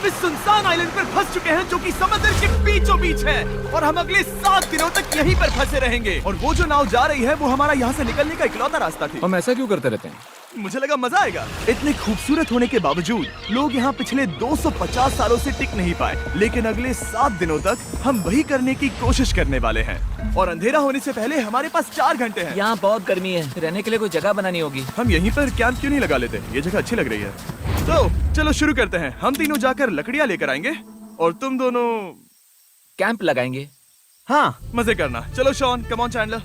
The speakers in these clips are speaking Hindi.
हम इस सुनसान आइलैंड पर फंस चुके हैं जो कि समुद्र के बीचों बीच है और हम अगले 7 दिनों तक यहीं पर फंसे रहेंगे। और वो जो नाव जा रही है वो हमारा यहाँ से निकलने का इकलौता रास्ता थी। हम ऐसा क्यों करते रहते हैं? मुझे लगा मजा आएगा। इतने खूबसूरत होने के बावजूद लोग यहाँ पिछले 250 सालों से टिक नहीं पाए, लेकिन अगले 7 दिनों तक हम वही करने की कोशिश करने वाले हैं। और अंधेरा होने से पहले हमारे पास 4 घंटे हैं। यहाँ बहुत गर्मी है, रहने के लिए कोई जगह बनानी होगी। हम यहीं पर कैंप क्यों नहीं लगा लेते? ये जगह अच्छी लग रही है। तो चलो शुरू करते हैं। हम तीनों जाकर लकड़ियाँ लेकर आएंगे और तुम दोनों कैंप लगाएंगे। हाँ, मजे करना। चलो Shawn, come on Chandler.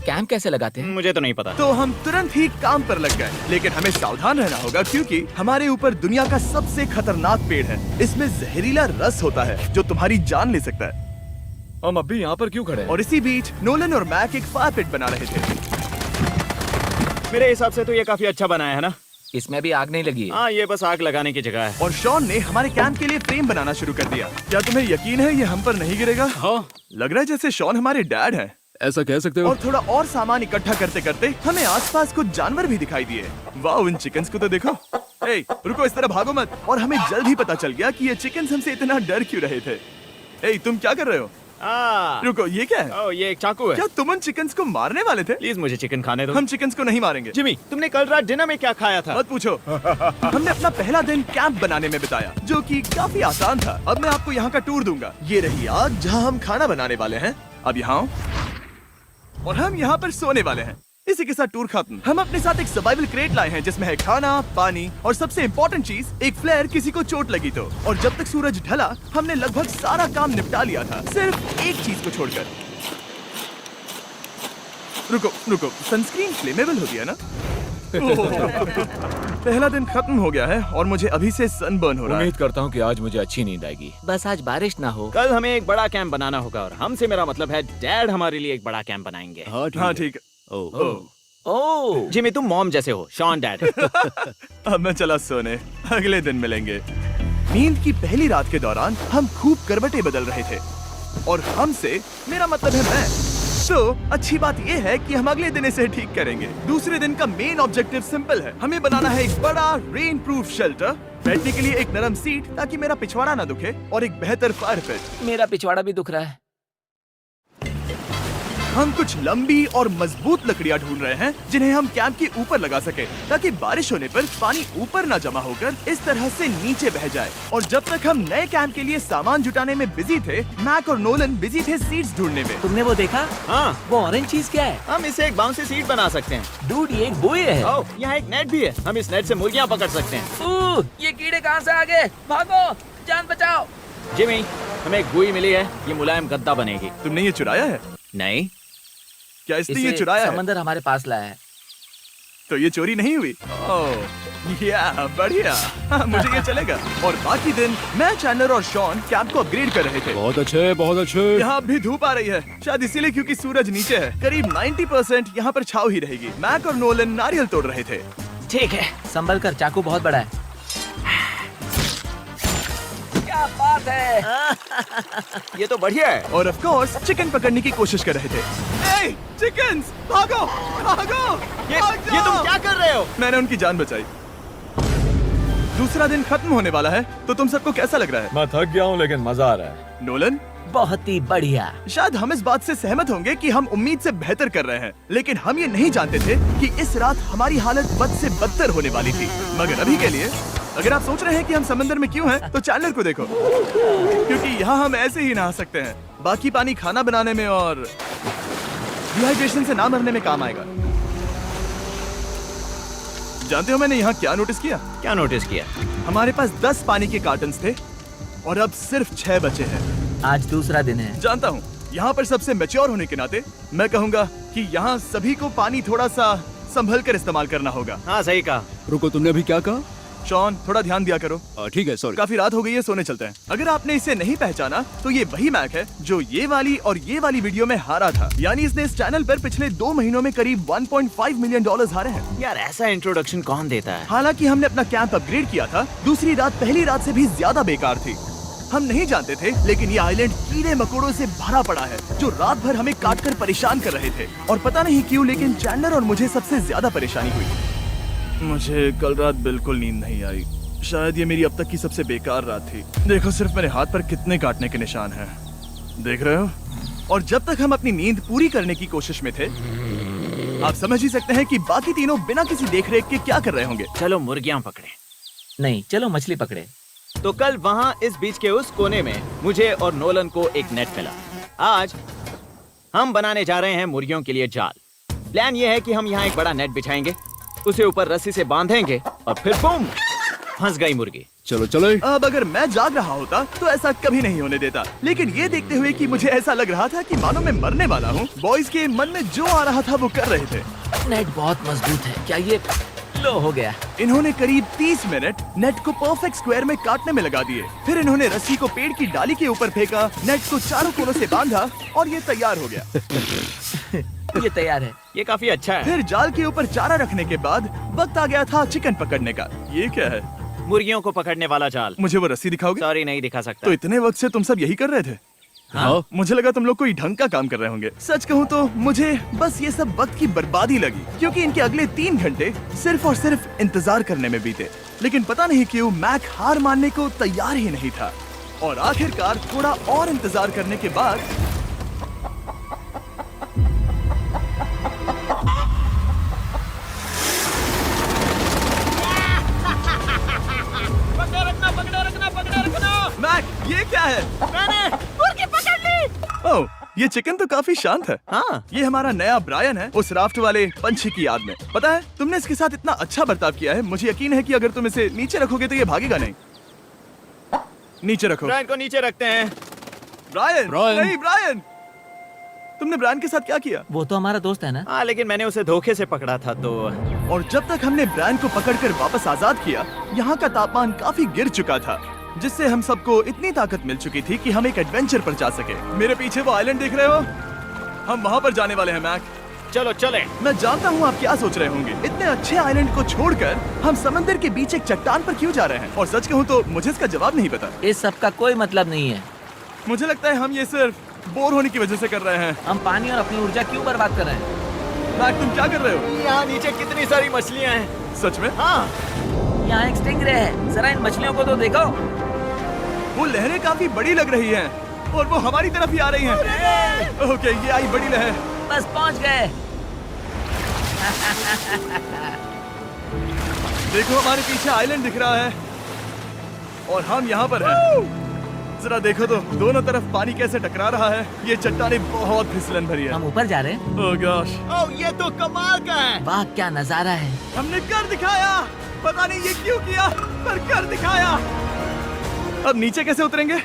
Camp कैसे लगाते हैं? मुझे तो नहीं पता। तो हम तुरंत ही काम पर लग गए, लेकिन हमें सावधान रहना होगा क्योंकि हमारे ऊपर दुनिया का सबसे खतरनाक पेड़ है। इसमें जहरीला रस होता है जो तुम्हारी जान ले सकता है। हम अभी यहाँ पर क्यों खड़े हैं? और इसी बीच नोलन और मैक एक फायर पिट बना रहे थे। मेरे हिसाब से तो ये काफी अच्छा बनाया है ना? इसमें भी आग नहीं लगी है। हाँ, ये बस आग लगाने की जगह है। और शॉन ने हमारे कैंप के लिए फ्रेम बनाना शुरू कर दिया। क्या तुम्हें यकीन है ये हम पर नहीं गिरेगा? हाँ। लग रहा है जैसे शॉन हमारे डैड हैं। ऐसा कह सकते हो? और थोड़ा और सामान इकट्ठा करते करते हमें आसपास कुछ जानवर भी दिखाई दिए। वाह, इन चिकन्स को तो देखो। ए, रुको, इस तरह भागो मत। और हमें जल्द ही पता चल गया कि ये चिकन्स हमसे इतना डर क्यों रहे थे। ए, तुम क्या कर रहे हो? रुको, ये क्या है? ये एक चाकू है। क्या तुम उन चिकन्स को मारने वाले थे? प्लीज मुझे चिकन खाने दो। हम चिकन्स को नहीं मारेंगे। जिमी, तुमने कल रात डिनर में क्या खाया था? मत पूछो। हमने अपना पहला दिन कैंप बनाने में बिताया, जो कि काफी आसान था। अब मैं आपको यहाँ का टूर दूंगा। ये रही आग जहाँ हम खाना बनाने वाले हैं। अब यहाँ आओ। और हम यहाँ पर सोने वाले हैं। इसी के साथ टूर खत्म। हम अपने साथ एक सर्वाइवल क्रेट लाए हैं जिसमें है खाना, पानी और सबसे इम्पोर्टेंट चीज, एक फ्लेयर किसी को चोट लगी तो। और जब तक सूरज ढला हमने लगभग सारा काम निपटा लिया था, सिर्फ एक चीज को छोड़कर। रुको, सनस्क्रीन फ्लेमेबल होती है ना? पहला दिन खत्म हो गया है और मुझे अभी से सनबर्न हो रहा है। उम्मीद करता हूँ कि आज मुझे अच्छी नींद आएगी। बस आज बारिश ना हो। कल हमें एक बड़ा कैंप बनाना होगा और हमसे मेरा मतलब है डैड हमारे लिए एक बड़ा कैंप बनाएंगे। हाँ ठीक है। ओह, जिमी, तुम मॉम जैसे हो, शॉन डैड। अब मैं चला सोने, अगले दिन मिलेंगे। नींद की पहली रात के दौरान हम खूब करवटें बदल रहे थे और हमसे मेरा मतलब है मैं। तो अच्छी बात यह है कि हम अगले दिन इसे ठीक करेंगे। दूसरे दिन का मेन ऑब्जेक्टिव सिंपल है। हमें बनाना है एक बड़ा रेन प्रूफ शेल्टर, बैठने के लिए एक नरम सीट ताकि मेरा पिछवाड़ा ना दुखे और एक बेहतर फायर पिट। मेरा पिछवाड़ा भी दुख रहा है। हम कुछ लंबी और मजबूत लकड़ियां ढूंढ रहे हैं जिन्हें हम कैंप के ऊपर लगा सके ताकि बारिश होने पर पानी ऊपर ना जमा होकर इस तरह से नीचे बह जाए। और जब तक हम नए कैंप के लिए सामान जुटाने में बिजी थे, मैक और नोलन बिजी थे सीड्स ढूंढने में। तुमने वो देखा? हाँ, वो ऑरेंज चीज क्या है? हम इसे एक बाउंसी सीट बना सकते हैं। डूड, ये एक बुए है। ओह, यहाँ एक नेट भी है। हम इस नेट से मुर्गियाँ पकड़ सकते हैं। ये कीड़े कहाँ से आ गए? भागो, जान बचाओ। जिमी, हमें एक बुई मिली है, ये मुलायम गद्दा बनेगी। तुमने ये चुराया है? नहीं। क्या इसने ये चुराया है? समंदर हमारे पास लाया है। तो ये चोरी नहीं हुई? ओह, या बढ़िया। मुझे ये चलेगा। और बाकी दिन मैं, चैंडलर और शॉन कैंप को अपग्रेड कर रहे थे। बहुत अच्छे, बहुत अच्छे। यहाँ भी धूप आ रही है, शायद इसीलिए क्योंकि सूरज नीचे है। करीब 90% यहाँ पर छाव ही रहेगी। मैक और नोलन नारियल तोड़ रहे थे। ठीक है, संभल कर, चाकू बहुत बड़ा है। क्या बात है। ये तो बढ़िया है। और ऑफ कोर्स चिकन पकड़ने की कोशिश कर रहे थे। ए, चिकन्स, भागो, भागो, ये भाग जाओ। तुम क्या कर रहे हो? मैंने उनकी जान बचाई। दूसरा दिन खत्म होने वाला है, तो तुम सबको कैसा लग रहा है? मैं थक गया हूँ लेकिन मजा आ रहा है। नोलन, बहुत ही बढ़िया। शायद हम इस बात से सहमत होंगे कि हम उम्मीद से बेहतर कर रहे हैं, लेकिन हम ये नहीं जानते थे कि इस रात हमारी हालत बद से बदतर होने वाली थी। मगर अभी के लिए, अगर आप सोच रहे हैं कि हम समंदर में क्यों हैं, तो चैंडलर को देखो, क्योंकि यहाँ हम ऐसे ही नहा सकते हैं। बाकी पानी खाना बनाने में और डिहाइड्रेशन से ना मरने में काम आएगा। जानते हो मैंने यहाँ क्या नोटिस किया? क्या नोटिस किया? हमारे पास 10 पानी के कार्टन्स थे और अब सिर्फ 6 बचे हैं। आज दूसरा दिन है। जानता हूँ, यहाँ पर सबसे मैच्योर होने के नाते मैं कहूँगा कि यहाँ सभी को पानी थोड़ा सा संभल कर इस्तेमाल करना होगा। हाँ, सही कहा। रुको, तुमने अभी क्या कहा? शॉन, थोड़ा ध्यान दिया करो। ठीक है, सॉरी। काफी रात हो गई है, सोने चलते हैं। अगर आपने इसे नहीं पहचाना तो ये वही मैक है जो ये वाली और ये वाली वीडियो में हारा था। यानी इसने इस चैनल पर पिछले 2 महीनों में करीब $1.5 मिलियन हारे हैं। यार, ऐसा इंट्रोडक्शन कौन देता है? हालांकि हमने अपना कैंप अपग्रेड किया था, दूसरी रात पहली रात से भी ज्यादा बेकार थी। हम नहीं जानते थे, लेकिन ये आइलैंड कीड़े मकोड़ों से भरा पड़ा है जो रात भर हमें काटकर परेशान कर रहे थे। और पता नहीं क्यों, लेकिन चैंडलर और मुझे सबसे ज्यादा परेशानी हुई। मुझे कल रात बिल्कुल नींद नहीं आई। शायद ये मेरी अब तक की सबसे बेकार रात थी। देखो सिर्फ मेरे हाथ पर कितने काटने के निशान हैं। देख रहे हो? और जब तक हम अपनी नींद पूरी करने की कोशिश में थे, आप समझ ही सकते हैं कि बाकी तीनों बिना किसी देखरेख के क्या कर रहे होंगे। चलो मुर्गियां पकड़े। नहीं, चलो मछली पकड़े। तो कल वहाँ इस बीच के उस कोने में मुझे और नोलन को एक नेट मिला। आज हम बनाने जा रहे हैं मुर्गियों के लिए जाल। प्लान ये है कि हम यहाँ एक बड़ा नेट बिछाएंगे, उसे ऊपर रस्सी से बांधेंगे और फिर बूम, फंस गई मुर्गी। चलो चले। अब अगर मैं जाग रहा होता तो ऐसा कभी नहीं होने देता, लेकिन ये देखते हुए कि मुझे ऐसा लग रहा था कि मानो मैं मरने वाला हूँ, बॉयज के मन में जो आ रहा था वो कर रहे थे। नेट बहुत मजबूत है। क्या ये लो हो गया? इन्होंने करीब 30 मिनट नेट को परफेक्ट स्क्वायर में काटने में लगा दिए। फिर इन्होंने रस्सी को पेड़ की डाली के ऊपर फेंका, नेट को चारों कोनों से बांधा और ये तैयार हो गया। ये तैयार है। ये काफी अच्छा है। फिर जाल के ऊपर चारा रखने के बाद वक्त आ गया था चिकन पकड़ने का। ये क्या है? मुर्गियों को पकड़ने वाला जाल। मुझे वो रस्सी दिखाओगे? सॉरी, नहीं दिखा सकता। तो इतने वक्त से तुम सब यही कर रहे थे? हाँ। मुझे लगा तुम लोग कोई ढंग का काम कर रहे होंगे। सच कहूँ तो मुझे बस ये सब वक्त की बर्बादी लगी, क्योंकि इनके अगले 3 घंटे सिर्फ और सिर्फ इंतजार करने में बीते। लेकिन पता नहीं क्यों मैक हार मानने को तैयार ही नहीं था, और आखिरकार थोड़ा और इंतजार करने के बाद मैक, ये क्या है? मैंने मुर्गी पकड़ ली। ओह, ये चिकन तो काफी शांत है। हाँ। ये हमारा नया ब्रायन है, उस राफ्ट वाले पंछी की याद में। पता है, तुमने इसके साथ इतना अच्छा बर्ताव किया है, मुझे यकीन है कि अगर तुम इसे नीचे रखोगे तो ये भागेगा नहीं। नीचे रखो। ब्रायन को नीचे रखते हैं। Brian, Brian. नहीं ब्रायन। तुमने ब्रायन के साथ क्या किया? वो तो हमारा दोस्त है ना। हाँ, लेकिन मैंने उसे धोखे से पकड़ा था तो। और जब तक हमने ब्रायन को पकड़कर वापस आजाद किया, यहाँ का तापमान काफी गिर चुका था, जिससे हम सबको इतनी ताकत मिल चुकी थी कि हम एक एडवेंचर पर जा सके। मेरे पीछे वो आइलैंड देख रहे हो? हम वहाँ पर जाने वाले हैं मैक। चलो चले। मैं जानता हूँ आप क्या सोच रहे होंगे, इतने अच्छे आइलैंड को छोड़कर हम समंदर के बीच एक चट्टान पर क्यों जा रहे हैं? और सच कहूँ तो मुझे इसका जवाब नहीं पता। इस सब का कोई मतलब नहीं है। मुझे लगता है हम ये सिर्फ बोर होने की वजह से कर रहे हैं। हम पानी और अपनी ऊर्जा क्यों बर्बाद कर रहे हैं? मैक, तुम क्या कर रहे हो? यहाँ नीचे कितनी सारी मछलियाँ हैं। सच में? हाँ। यहाँ एक स्टिंगरे है, जरा इन मछलियों को तो देखो। वो लहरें काफी बड़ी लग रही हैं और वो हमारी तरफ ही आ रही हैं। ओके, ये आई बड़ी लहर। बस पहुँच गए। देखो हमारे पीछे आइलैंड दिख रहा है और हम यहाँ पर हैं। जरा देखो तो दोनों तरफ पानी कैसे टकरा रहा है। ये चट्टानें बहुत फिसलन भरी है। हम ऊपर जा रहे हैं। ओह गॉश, ओह, ये तो कमाल का है। वाह, क्या नजारा है। हमने कर दिखाया। पता नहीं ये क्यों किया, पर कर दिखाया। अब नीचे कैसे उतरेंगे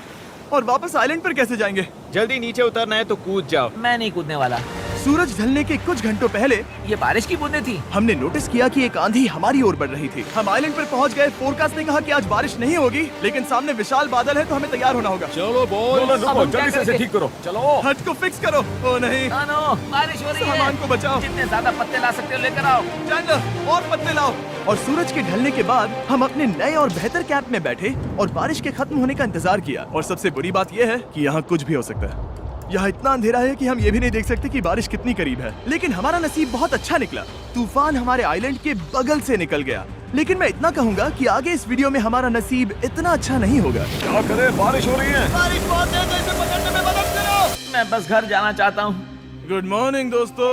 और वापस आइलैंड पर कैसे जाएंगे? जल्दी नीचे उतरना है तो कूद जाओ। मैं नहीं कूदने वाला। सूरज ढलने के कुछ घंटों पहले ये बारिश की बूंदें थी। हमने नोटिस किया कि एक आंधी हमारी ओर बढ़ रही थी। हम आइलैंड पर पहुंच गए। फोरकास्ट ने कहा कि आज बारिश नहीं होगी, लेकिन सामने विशाल बादल है तो हमें तैयार होना होगा। चलो बॉय, अब हम क्या जल्दी से इसे करेंगे? ठीक करो। चलो। हट को फिक्स करो। ओ नहीं, नो, बारिश हो रही है। सामान को बचाओ। जितने ज्यादा पत्ते ला सकते हो लेकर आओ। चैंडलर, और पत्ते लाओ। और सूरज के ढलने के बाद हम अपने नए और बेहतर कैंप में बैठे और बारिश के खत्म होने का इंतजार किया। और सबसे बुरी बात यह है कि यहाँ कुछ भी हो सकता है। यहाँ इतना अंधेरा है कि हम ये भी नहीं देख सकते कि बारिश कितनी करीब है। लेकिन हमारा नसीब बहुत अच्छा निकला। तूफान हमारे आइलैंड के बगल से निकल गया। लेकिन मैं इतना कहूँगा कि आगे इस वीडियो में हमारा नसीब इतना अच्छा नहीं होगा। क्या करें, बारिश हो रही है। बारिश बहुत तेज है, इसे पकड़ने में मदद करो। मैं बस घर जाना चाहता हूँ। गुड मॉर्निंग दोस्तों।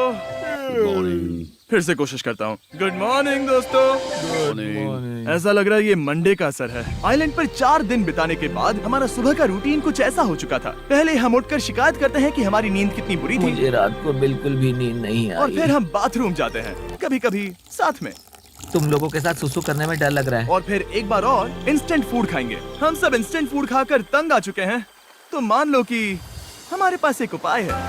फिर से कोशिश करता हूँ। गुड मॉर्निंग दोस्तों। ऐसा लग रहा है ये मंडे का असर है। आइलैंड पर 4 दिन बिताने के बाद हमारा सुबह का रूटीन कुछ ऐसा हो चुका था। पहले हम उठकर शिकायत करते हैं कि हमारी नींद कितनी बुरी थी, मुझे रात को बिल्कुल भी नींद नहीं और आई। फिर हम बाथरूम जाते हैं, कभी कभी साथ में, तुम लोगों के साथ सुसु करने में डर लग रहा है। और फिर एक बार और इंस्टेंट फूड खाएंगे। हम सब इंस्टेंट फूड खाकर तंग आ चुके हैं, तो मान लो कि हमारे पास एक उपाय है।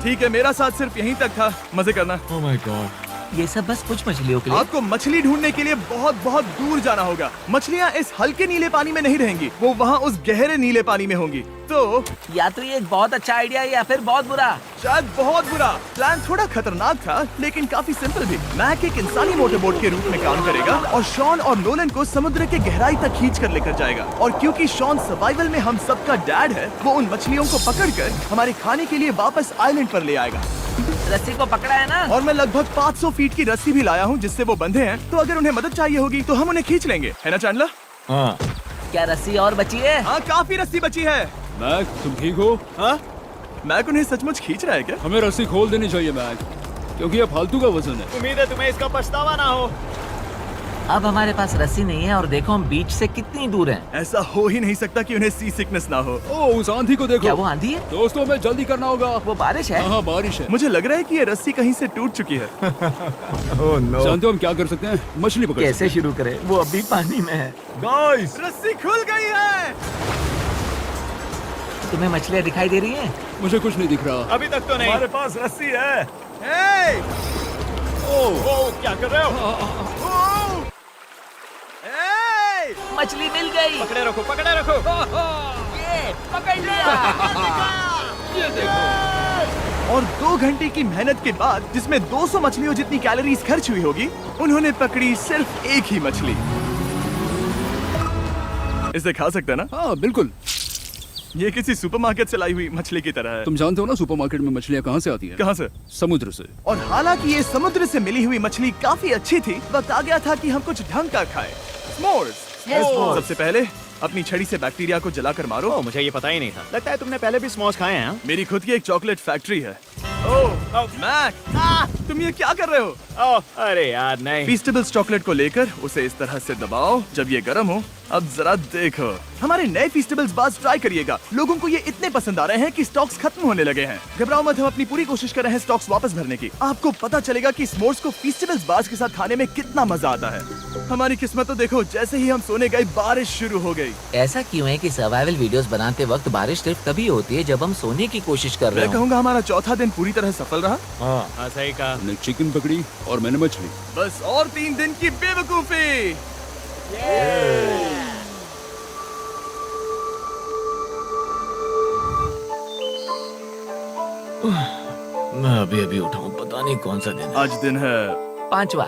ठीक है, मेरा साथ सिर्फ यहीं तक था। मजे करना। Oh my God. ये सब बस कुछ मछलियों के लिए। आपको मछली ढूंढने के लिए बहुत बहुत दूर जाना होगा। मछलियाँ इस हल्के नीले पानी में नहीं रहेंगी, वो वहाँ उस गहरे नीले पानी में होंगी। तो या तो ये एक बहुत अच्छा आइडिया है या फिर बहुत बुरा। शायद बहुत बुरा। प्लान थोड़ा खतरनाक था, लेकिन काफी सिंपल भी। मैक एक इंसानी मोटरबोट के रूप में काम करेगा और शॉन और नोलन को समुद्र के गहराई तक खींच कर लेकर जाएगा। और क्योंकि शॉन सर्वाइवल में हम सबका डैड है, वो उन मछलियों को पकड़कर हमारे खाने के लिए वापस आइलैंड पर ले आएगा। रस्सी को पकड़ा है ना? और मैं लगभग 500 फीट की रस्सी भी लाया हूँ जिससे वो बंधे हैं, तो अगर उन्हें मदद चाहिए होगी तो हम उन्हें खींच लेंगे, है ना चैंडलर? हाँ। क्या रस्सी और बची है? हाँ, काफी रस्सी बची है। मैक, तुम ठीक हो? हाँ, मैक उन्हें सचमुच खींच रहा है क्या? हमें रस्सी खोल देनी चाहिए मैक, क्योंकि ये फालतू का वजन है। उम्मीद है तुम्हें इसका पछतावा ना हो। अब हमारे पास रस्सी नहीं है और देखो हम बीच से कितनी दूर हैं। ऐसा हो ही नहीं सकता कि उन्हें सी सिकनेस ना हो। ओह, उस आंधी को देखो। क्या वो आंधी है? दोस्तों, हमें जल्दी करना होगा। वो बारिश है? हाँ, बारिश है। मुझे लग रहा है कि ये रस्सी कहीं से टूट चुकी है। जानते हो हम क्या कर सकते हैं? मछली पकड़ सकते कैसे शुरू करें? वो अभी पानी में है। गाइस, रस्सी खुल गई है। तुम्हें मछलियाँ दिखाई दे रही हैं? हैं। मुझे कुछ नहीं दिख रहा। अभी तक तो नहीं। पास रस्सी है। हे! ओह, क्या कर रहे हो? हे! मछली मिल गई। पकड़े रखो, पकड़े रखो। ये पकड़ लिया। ये देखो। और 2 घंटे की मेहनत के बाद, जिसमें 200 मछलियों जितनी कैलोरीज खर्च हुई होगी, उन्होंने पकड़ी सिर्फ एक ही मछली। इसे खा सकते हैं ना? हाँ, बिल्कुल। ये किसी सुपरमार्केट से लाई हुई मछली की तरह है। तुम जानते हो ना सुपरमार्केट में मछलियाँ कहाँ से आती हैं? कहाँ से? समुद्र से। और हालांकि ये समुद्र से मिली हुई मछली काफी अच्छी थी, वक्त आ गया था कि हम कुछ ढंग का खाएं। S'mores। सबसे पहले अपनी छड़ी से बैक्टीरिया को जलाकर मारो। ओह, मुझे ये पता ही नहीं था। लगता है तुमने पहले भी स्मोक्स खाए हैं। हाँ? मेरी खुद की एक चॉकलेट फैक्ट्री है। ओह मैक, तुम ये क्या कर रहे हो? ओह, अरे यार नहीं। फीस्टेबल्स चॉकलेट को लेकर उसे इस तरह से दबाओ जब ये गर्म हो। अब जरा देखो, हमारे नए फीस्टेबल्स बार्स ट्राई करिएगा। लोगों को ये इतने पसंद आ रहे हैं कि स्टॉक्स खत्म होने लगे हैं। घबराओ मत, हम अपनी पूरी कोशिश कर रहे हैं स्टॉक्स वापस भरने की। आपको पता चलेगा कि स्मोर्स को फीस्टेबल्स बार्स के साथ खाने में कितना मजा आता है। हमारी किस्मत तो देखो, जैसे ही हम सोने गए बारिश शुरू हो गई। ऐसा क्यों है कि सर्वाइवल वीडियोस बनाते वक्त बारिश सिर्फ तभी होती है जब हम सोने की कोशिश कर रहे मैं हो? कहूँगा हमारा चौथा दिन पूरी तरह सफल रहा। हाँ, सही कहा। हमने चिकन पकड़ी और मैंने मछली। बस और 3 दिन की बेवकूफी। मैं अभी अभी उठा हूँ, पता नहीं कौन सा दिन है। आज दिन है 5वां।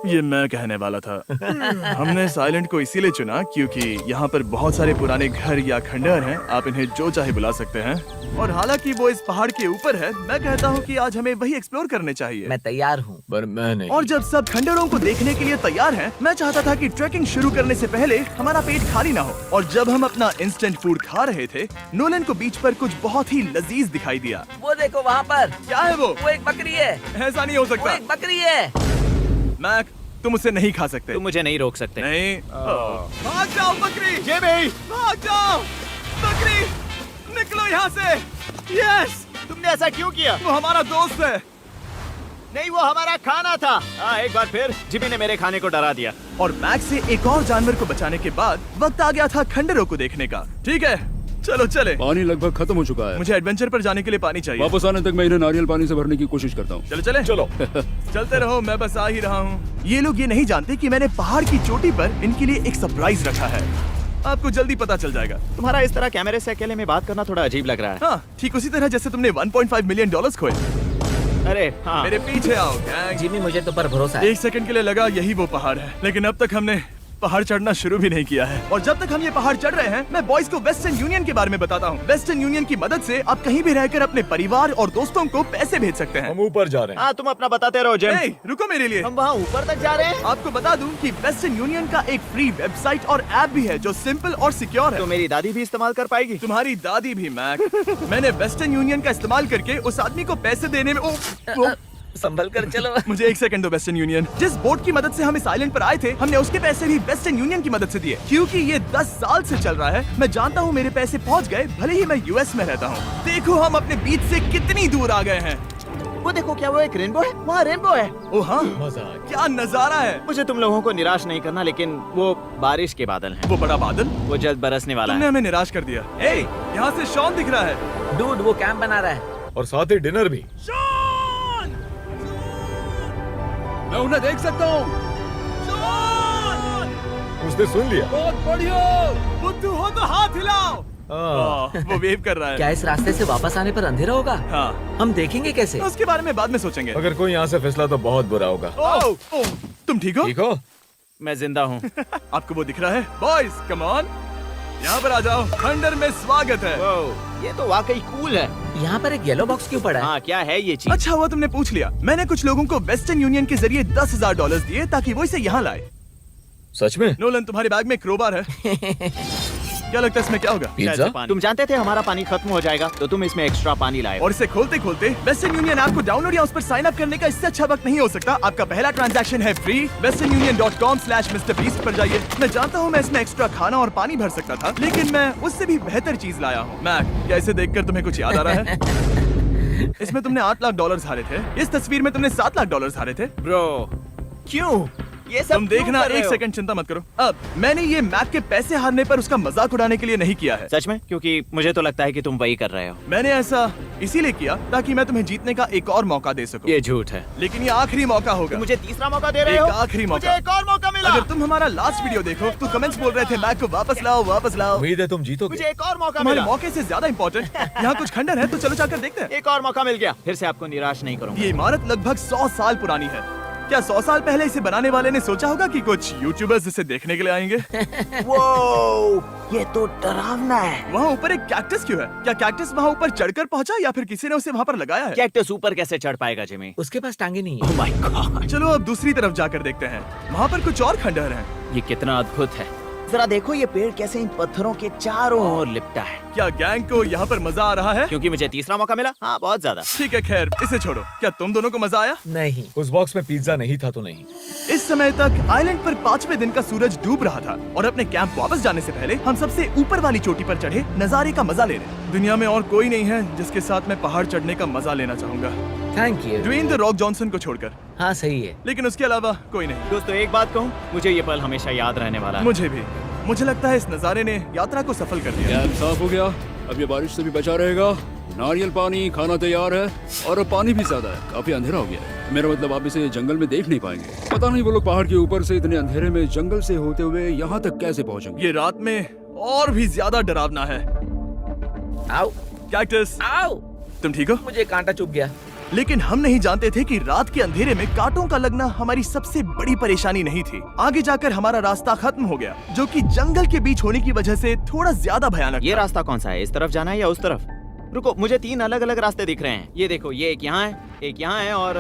ये मैं कहने वाला था। हमने इस आइलैंड को इसीलिए चुना क्योंकि यहाँ पर बहुत सारे पुराने घर या खंडहर हैं। आप इन्हें जो चाहे बुला सकते हैं। और हालांकि वो इस पहाड़ के ऊपर है, मैं कहता हूँ कि आज हमें वही एक्सप्लोर करने चाहिए। मैं तैयार हूँ। पर मैं नहीं। और जब सब खंडहरों को देखने के लिए तैयार हैं, मैं चाहता था कि ट्रैकिंग शुरू करने से पहले हमारा पेट खाली ना हो। और जब हम अपना इंस्टेंट फूड खा रहे थे, नोलन को बीच पर कुछ बहुत ही लजीज दिखाई दिया। वो देखो वहाँ पर। क्या है वो? वो एक बकरी है। ऐसा नहीं हो वो सकता। एक बकरी है। मैक, तुम उसे नहीं खा सकते। तुम मुझे नहीं रोक सकते। नहीं। भाग जाओ बकरी। ये भी। भाग जाओ बकरी, निकलो यहाँ से। यस, तुमने ऐसा क्यों किया? वो हमारा दोस्त है। नहीं, वो हमारा खाना था। एक बार फिर जिमी ने मेरे खाने को डरा दिया। और मैक से एक और जानवर को बचाने के बाद वक्त आ गया था खंडहरों को देखने का। ठीक है, चलो चले। पानी लगभग खत्म हो चुका है। मुझे एडवेंचर पर जाने के लिए पानी चाहिए। वापस आने तक मैं इन्हें नारियल पानी से भरने की कोशिश करता हूँ। चलो चले। चलो। चलते रहो, मैं बस आ ही रहा हूँ। ये लोग ये नहीं जानते कि मैंने पहाड़ की चोटी पर इनके लिए एक सरप्राइज रखा है। आपको जल्दी पता चल जाएगा। तुम्हारा इस तरह कैमरे से अकेले में बात करना थोड़ा अजीब लग रहा है। हाँ, ठीक उसी तरह जैसे तुमने 1.5 मिलियन डॉलर्स खोए। अरे हाँ। मेरे पीछे आओ गैंग। जिमी, मुझे तो पर भरोसा है। 1 सेकंड के लिए लगा यही वो पहाड़ है, लेकिन अब तक हमने पहाड़ चढ़ना शुरू भी नहीं किया है। और जब तक हम ये पहाड़ चढ़ रहे हैं, मैं बॉयज को वेस्टर्न यूनियन के बारे में बताता हूँ। वेस्टर्न यूनियन की मदद से आप कहीं भी रहकर अपने परिवार और दोस्तों को पैसे भेज सकते हैं। हम ऊपर जा रहे हैं। हाँ, तुम अपना बताते रहो जिम। ए, रुको मेरे लिए। हम वहाँ ऊपर तक जा रहे हैं। आपको बता दूं कि वेस्टर्न यूनियन का एक फ्री वेबसाइट और ऐप भी है जो सिंपल और सिक्योर है। तो मेरी दादी भी इस्तेमाल कर पाएगी। तुम्हारी दादी भी मैक। मैंने वेस्टर्न यूनियन का इस्तेमाल करके उस आदमी को पैसे देने में संभल कर चलो। मुझे 1 सेकंड दो। वेस्टर्न यूनियन, जिस बोट की मदद से हम इस आइलैंड पर आए थे, हमने उसके पैसे भी वेस्टर्न यूनियन की मदद से दिए। क्योंकि ये 10 साल से चल रहा है, मैं जानता हूँ मेरे पैसे पहुँच गए, भले ही मैं यूएस में रहता हूँ। देखो हम अपने बीच से कितनी दूर आ गए हैं। वो देखो, क्या वो एक रेनबो है? वहाँ रेनबो है। ओ हाँ, क्या नजारा है। मुझे तुम लोगों को निराश नहीं करना, लेकिन वो बारिश के बादल हैं। वो बड़ा बादल, वो जल्द बरसने वाला तुमने है। हमें निराश कर दिया। ए, यहाँ से शॉन दिख रहा है। डूड, वो कैंप बना रहा है। और साथ ही डिनर भी। शॉन! मैं उन्हें देख सकता हूँ। शॉन! उसने सुन लिया। बहुत बढ़िया। बुद्धू हो तो हाथ हिलाओ। वो वेव कर रहा है। क्या इस रास्ते से वापस आने पर अंधेरा होगा? हाँ, हम देखेंगे कैसे? उसके बारे में बाद में सोचेंगे। अगर कोई यहाँ से फिसला तो बहुत बुरा होगा। तुम ठीक हो? ठीक हो? मैं जिंदा हूँ। आपको वो दिख रहा है? Boys, come on. यहाँ पर आ जाओ, खंडर में स्वागत है। वाह, ये तो वाकई कूल है। यहाँ पर एक येलो बॉक्स क्यों पड़ा है? हाँ, क्या है ये चीज? अच्छा हुआ तुमने पूछ लिया। मैंने कुछ लोगों को वेस्टर्न यूनियन के जरिए $10,000 दिए ताकि वो इसे यहाँ लाए। सच में? नोलन, तुम्हारे बैग में क्रोबार है। क्या लगता है इसमें क्या होगा? पिज्जा? तुम जानते थे हमारा पानी खत्म हो जाएगा, तो तुम इसमें एक्स्ट्रा पानी लाए। और इसे खोलते खोलते वेस्टर्न यूनियन ऐप को डाउनलोड या उस पर साइन अप करने का इससे अच्छा वक्त नहीं हो सकता। आपका पहला ट्रांजैक्शन है फ्री। westernunion.com/MrBeast पर जाइए। मैं जानता हूँ मैं इसमें एक्स्ट्रा खाना और पानी भर सकता था, लेकिन मैं उससे भी बेहतर चीज लाया हूँ। मैक, क्या इसे देखकर तुम्हें कुछ याद आ रहा है? इसमें तुमने $8 लाख हारे थे। इस तस्वीर में तुमने $7 लाख हारे थे। ब्रो, क्यों? ये सब तुम देखना, क्यों कर रहे एक हो? सेकंड चिंता मत करो। अब मैंने ये मैक के पैसे हारने पर उसका मजाक उड़ाने के लिए नहीं किया है। सच में? क्योंकि मुझे तो लगता है कि तुम वही कर रहे हो। मैंने ऐसा इसीलिए किया ताकि मैं तुम्हें जीतने का एक और मौका दे सकूं। ये झूठ है। लेकिन ये आखिरी मौका होगा। तुम मुझे तीसरा मौका दे रहे एक हो? आखिरी मौका। मुझे एक और मौका मिला। अगर तुम हमारा लास्ट वीडियो देखो तो कमेंट्स बोल रहे थे मैक को वापस लाओ, वापस लाओ। उम्मीद है तुम जीतोगे। मुझे एक और मौका तुम्हारे मिला। मौके से ज्यादा इम्पोर्टेंट यहाँ कुछ खंडर है, तो चलो जाकर देखते हैं। एक और मौका मिल गया। फिर से आपको निराश नहीं करूंगा। ये इमारत लगभग 100 साल पुरानी है। क्या 100 साल पहले इसे बनाने वाले ने सोचा होगा कि कुछ यूट्यूबर्स इसे देखने के लिए आएंगे? वो ये तो डरावना है। वहाँ ऊपर एक कैक्टस क्यों है? क्या कैक्टस वहाँ ऊपर चढ़कर पहुँचा या फिर किसी ने उसे वहाँ पर लगाया है? कैक्टस ऊपर कैसे चढ़ पाएगा जिमी? उसके पास टांगे नहीं ओह है। माय गॉड, चलो अब दूसरी तरफ जाकर देखते हैं। वहाँ पर कुछ और खंडहर हैं। ये कितना अद्भुत है। जरा देखो ये पेड़ कैसे इन पत्थरों के चारों ओर लिपटा है। क्या गैंग को यहाँ पर मजा आ रहा है? क्योंकि मुझे तीसरा मौका मिला। हाँ, बहुत ज्यादा। ठीक है, खैर इसे छोड़ो। क्या तुम दोनों को मजा आया? नहीं। उस बॉक्स में पिज्जा नहीं था तो नहीं। इस समय तक आइलैंड पर 5वें दिन का सूरज डूब रहा था और अपने कैंप वापस जाने से पहले हम सबसे ऊपर वाली चोटी पर चढ़े नजारे का मजा ले रहे। दुनिया में और कोई नहीं है जिसके साथ मैं पहाड़ चढ़ने का मजा लेना चाहूंगा, thank you. Dwayne the Rock Johnson को छोड़कर। हाँ सही है। लेकिन उसके अलावा कोई नहीं। दोस्तों, एक बात कहूँ, मुझे ये पल हमेशा याद रहने वाला है। मुझे भी। मुझे लगता है इस नजारे ने यात्रा को सफल कर दिया। कैंप साफ हो गया, अब ये बारिश से भी बचा रहेगा। नारियल पानी, खाना तैयार है और अब पानी भी ज्यादा है। काफी अंधेरा हो गया है। मेरा मतलब आप इसे जंगल में देख नहीं पाएंगे। पता नहीं वो लोग पहाड़ के ऊपर से इतने अंधेरे में जंगल से होते हुए यहाँ तक कैसे पहुँचेंगे। ये रात में और भी ज्यादा डरावना है। आओ कैक्टस, आओ। तुम ठीक हो? मुझे कांटा चुभ गया। लेकिन हम नहीं जानते थे कि रात के अंधेरे में कांटों का लगना हमारी सबसे बड़ी परेशानी नहीं थी। आगे जाकर हमारा रास्ता खत्म हो गया, जो कि जंगल के बीच होने की वजह से थोड़ा ज्यादा भयानक ये था। रास्ता कौन सा है? इस तरफ जाना है या उस तरफ? रुको, मुझे 3 अलग अलग रास्ते दिख रहे हैं। ये देखो, ये एक यहाँ है, एक यहाँ है और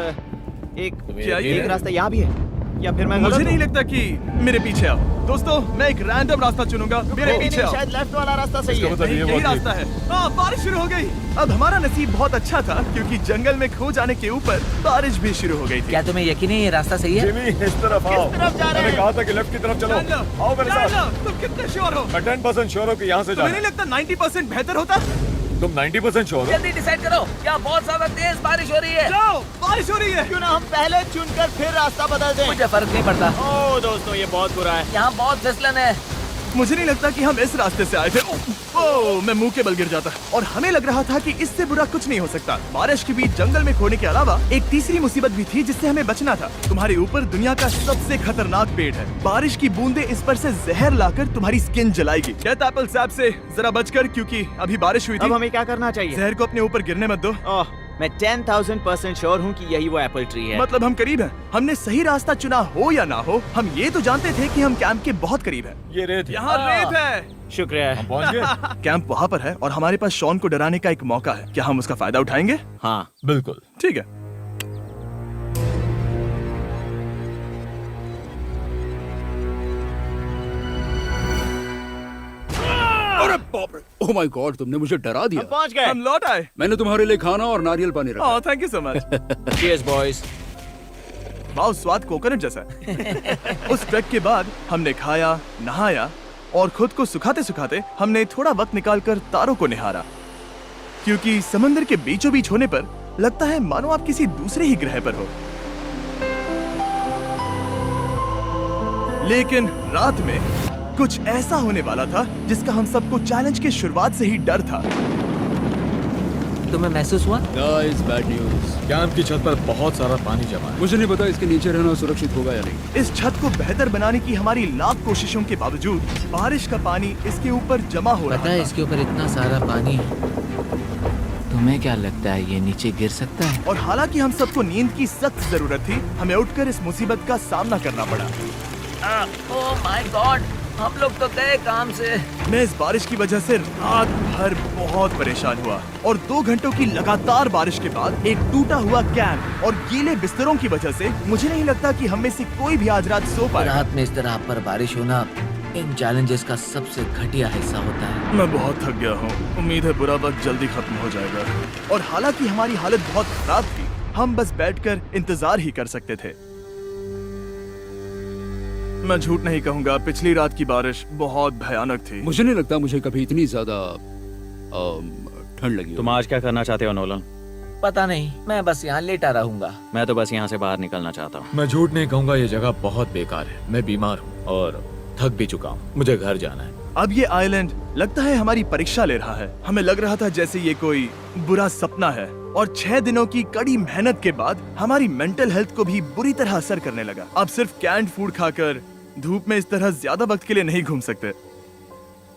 क्या ये एक है? रास्ता यहाँ भी है। या फिर मैं मुझे गलत नहीं हूँ? लगता कि मेरे पीछे आओ। दोस्तों, मैं एक रैंडम रास्ता चुनूंगा। मेरे नहीं, पीछे नहीं, आओ। शायद लेफ्ट वाला रास्ता सही है। नहीं, यही रास्ता है। हाँ, बारिश शुरू हो गई। अब हमारा नसीब बहुत अच्छा था क्योंकि जंगल में खो जाने के ऊपर बारिश भी शुरू हो गई थी। क्या तुम्हें यकीन है ये रास्ता सही है? जिमी, इस तरफ आओ। किस तरफ जा रहे मैंने हैं? कहा था कि लेफ्ट की तरफ चलो। जान लो, आओ मेरे जान साथ। लो, तुम कितने श्योर हो? मैं 10% श्योर हूँ कि यहाँ से तुम्हें जाना नहीं है। लगता 90% बेहतर होता? तुम 90% श्योर हो? जल्दी डिसाइड करो। यहाँ बहुत ज्यादा तेज बारिश हो रही है। जाओ, बारिश हो रही है। क्यों ना हम पहले चुनकर फिर रास्ता बदल दें? मुझे फर्क नहीं पड़ता। ओह दोस्तों, ये बहुत बुरा है। यहाँ बहुत फिसलन है। मुझे नहीं लगता कि हम इस रास्ते से आए थे। ओह, मैं मुंह के बल गिर जाता और हमें लग रहा था कि इससे बुरा कुछ नहीं हो सकता। बारिश के बीच जंगल में खोने के अलावा एक तीसरी मुसीबत भी थी जिससे हमें बचना था। तुम्हारे ऊपर दुनिया का सबसे खतरनाक पेड़ है। बारिश की बूंदें इस पर से जहर लाकर तुम्हारी स्किन जलाएगी। डेथ एप्पल सैप से जरा बचकर, क्योंकि अभी बारिश हुई अब थी। हमें क्या करना चाहिए? जहर को अपने ऊपर गिरने मत दो। ओह, मैं 10,000% श्योर हूँ कि यही वो एप्पल ट्री है। मतलब हम करीब हैं। हमने सही रास्ता चुना हो या ना हो, हम ये तो जानते थे कि हम कैंप के बहुत करीब हैं। ये रेत है। यहाँ रेत है। शुक्रिया। हम पहुँच गए। कैंप वहाँ पर है और हमारे पास शॉन को डराने का एक मौका है। क्या हम उसका फायदा उठाएंगे? हाँ, बिल्कुल। ठीक है। अरे बाप रे, ओह माय गॉड, तुमने मुझे डरा दिया। हम पहुँच गए। हम लौट आए। मैंने तुम्हारे लिए खाना और नारियल पानी रखा। Oh, thank you so much. Cheers, boys। वाह, स्वाद कोकोनट जैसा है। उस ट्रैक के बाद हमने खाया, नहाया और खुद को सुखाते सुखाते हमने थोड़ा वक्त निकालकर तारों को निहारा, क्योंकि समंदर के बीचों बीच होने पर लगता है मानो आप किसी दूसरे ही ग्रह पर हो। लेकिन रात में कुछ ऐसा होने वाला था जिसका हम सबको चैलेंज के शुरुआत से ही डर था। तुम्हें महसूस हुआ? Guys, bad news. कैंप की छत पर बहुत सारा पानी जमा है। मुझे नहीं पता इसके नीचे रहना सुरक्षित होगा या नहीं। इस छत को बेहतर बनाने की हमारी लाख कोशिशों के बावजूद बारिश का पानी इसके ऊपर जमा हो रहा पता है था। इसके ऊपर इतना सारा पानी है। तुम्हें क्या लगता है ये नीचे गिर सकता है? और हालांकि हम सबको नींद की सख्त जरूरत थी, हमें उठकर इस मुसीबत का सामना करना पड़ा। ओह माय गॉड, हम लोग तो गए काम से। मैं इस बारिश की वजह से रात भर बहुत परेशान हुआ और 2 घंटों की लगातार बारिश के बाद एक टूटा हुआ कैंप और गीले बिस्तरों की वजह से मुझे नहीं लगता कि हम में से कोई भी आज रात सो पाएगा। रात में इस तरह पर बारिश होना इन चैलेंजेस का सबसे घटिया हिस्सा होता है। मैं बहुत थक गया हूँ। उम्मीद है बुरा वक्त जल्दी खत्म हो जाएगा। और हालांकि हमारी हालत बहुत खराब थी, हम बस बैठकर इंतजार ही कर सकते थे। मैं झूठ नहीं कहूँगा, पिछली रात की बारिश बहुत भयानक थी। मुझे नहीं लगता मुझे कभी इतनी ज्यादा ठंड लगी हो। तुम आज क्या करना चाहते हो नोलन? पता नहीं, मैं बस यहाँ लेटा रहूंगा। मैं तो बस यहाँ से बाहर निकलना चाहता हूँ। मैं झूठ नहीं कहूंगा, ये जगह बहुत बेकार है। मैं बीमार हूँ और थक भी चुका हूँ। मुझे घर जाना है। अब ये आइलैंड लगता है हमारी परीक्षा ले रहा है। हमें लग रहा था जैसे ये कोई बुरा सपना है और 6 दिनों की कड़ी मेहनत के बाद हमारी मेंटल हेल्थ को भी बुरी तरह असर करने लगा। अब सिर्फ कैंड फूड खाकर धूप में इस तरह ज्यादा वक्त के लिए नहीं घूम सकते।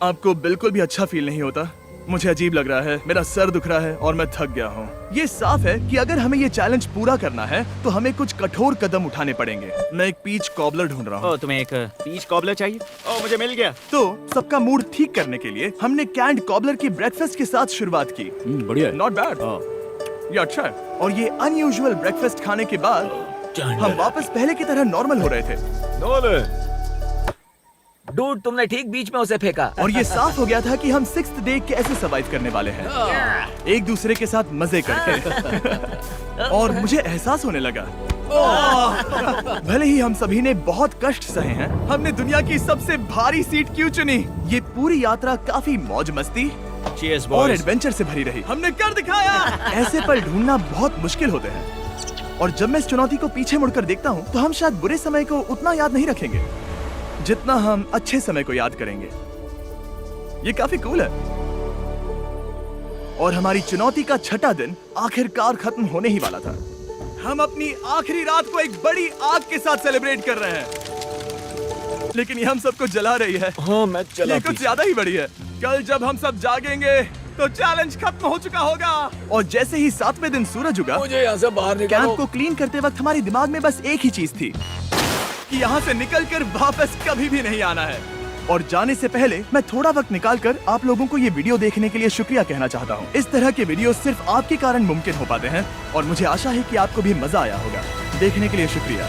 आपको बिल्कुल भी अच्छा फील नहीं होता? मुझे अजीब लग रहा है, मेरा सर दुख रहा है और मैं थक गया हूँ। ये साफ है कि अगर हमें ये चैलेंज पूरा करना है तो हमें कुछ कठोर कदम उठाने पड़ेंगे। मैं एक पीच कॉबलर ढूंढ रहा हूँ। ओ, तुम्हें एक पीच कॉबलर चाहिए? ओ, मुझे मिल गया। तो सबका मूड ठीक करने के लिए हमने कैंड कॉबलर की ब्रेकफास्ट के साथ शुरुआत की। बढ़िया है। नॉट बैड, ये अच्छा है। और ये अनयूजुअल ब्रेकफास्ट खाने के बाद हम वापस पहले की तरह नॉर्मल हो रहे थे। नोलन, डूड, तुमने ठीक बीच में उसे फेंका। और ये साफ हो गया था कि हम 6th डे कैसे सर्वाइव करने वाले हैं, एक दूसरे के साथ मजे करके। और मुझे एहसास होने लगा, भले ही हम सभी ने बहुत कष्ट सहे हैं, हमने दुनिया की सबसे भारी सीट क्यों चुनी। ये पूरी यात्रा काफी मौज मस्ती Cheers, और boys. एडवेंचर से भरी रही। हमने कर दिखाया। ऐसे पल ढूंढना बहुत मुश्किल होते हैं और जब मैं इस चुनौती को पीछे मुड़कर देखता हूँ तो हम शायद बुरे समय को उतना याद नहीं रखेंगे जितना हम अच्छे समय को याद करेंगे। ये काफी कूल है। और हमारी चुनौती का 6ठा दिन आखिरकार खत्म होने ही वाला था। हम अपनी आखिरी रात को एक बड़ी आग के साथ सेलिब्रेट कर रहे हैं, लेकिन ये हम सबको जला रही है। हाँ मैं चला। ये कुछ ज्यादा ही बड़ी है। कल जब हम सब जागेंगे तो चैलेंज खत्म हो चुका होगा। और जैसे ही 7वें दिन सूरज उगा, मुझे यहाँ से बाहर कैंप निकालो। को क्लीन करते वक्त हमारे दिमाग में बस एक ही चीज थी कि यहाँ से निकलकर वापस कभी भी नहीं आना है। और जाने से पहले मैं थोड़ा वक्त निकालकर आप लोगों को ये वीडियो देखने के लिए शुक्रिया कहना चाहता हूँ। इस तरह के वीडियो सिर्फ आपके कारण मुमकिन हो पाते हैं और मुझे आशा है कि आपको भी मजा आया होगा। देखने के लिए शुक्रिया।